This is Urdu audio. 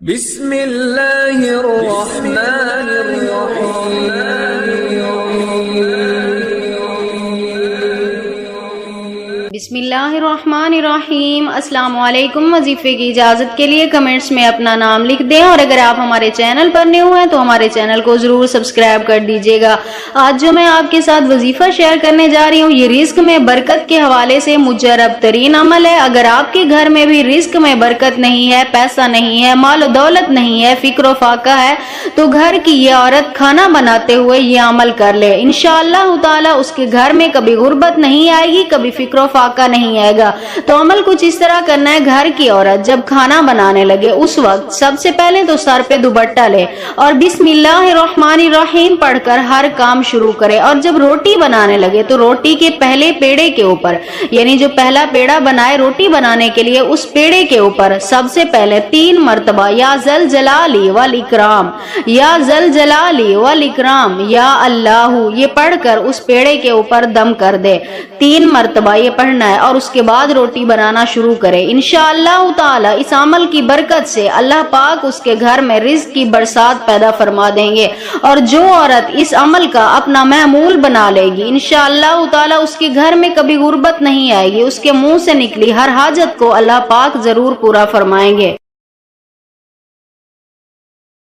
بسم اللہ الرحمن الرحیم بسم اللہ الرحمن الرحیم۔ السلام علیکم۔ وظیفے کی اجازت کے لیے کمنٹس میں اپنا نام لکھ دیں، اور اگر آپ ہمارے چینل پر نئے ہوئے ہیں تو ہمارے چینل کو ضرور سبسکرائب کر دیجیے گا۔ آج جو میں آپ کے ساتھ وظیفہ شیئر کرنے جا رہی ہوں، یہ رزق میں برکت کے حوالے سے مجرب ترین عمل ہے۔ اگر آپ کے گھر میں بھی رزق میں برکت نہیں ہے، پیسہ نہیں ہے، مال و دولت نہیں ہے، فکر و فاقہ ہے، تو گھر کی یہ عورت کھانا بناتے ہوئے یہ عمل کر لے، انشاءاللہ تعالی اس کے گھر میں کبھی غربت نہیں آئے گی، کبھی فکر و فاقہ نہیں آئے گا۔ تو عمل کچھ اس طرح کرنا ہے، گھر کی عورت جب کھانا بنانے لگے اس وقت سب سے پہلے تو سر پہ دوپٹہ لے اور بسم اللہ الرحمن الرحیم پڑھ کر ہر کام شروع کرے، اور جب روٹی بنانے لگے تو روٹی کے پہلے پیڑے کے اوپر، یعنی جو پہلا پیڑا بنائے روٹی بنانے کے لیے، اس پیڑے کے اوپر سب سے پہلے 3 مرتبہ یا ذل جلالی والاکرام، یا ذل جلالی والاکرام، یا اللہ، یہ پڑھ کر اس پیڑے کے اوپر دم کر دے۔ 3 مرتبہ یہ پڑھنا ہے، اور اس کے بعد روٹی بنانا شروع کرے۔ انشاءاللہ تعالی اس عمل کی برکت سے اللہ پاک اس کے گھر میں رزق کی برسات پیدا فرما دیں گے، اور جو عورت اس عمل کا اپنا معمول بنا لے گی انشاءاللہ تعالی اس کے گھر میں کبھی غربت نہیں آئے گی، اس کے منہ سے نکلی ہر حاجت کو اللہ پاک ضرور پورا فرمائیں گے۔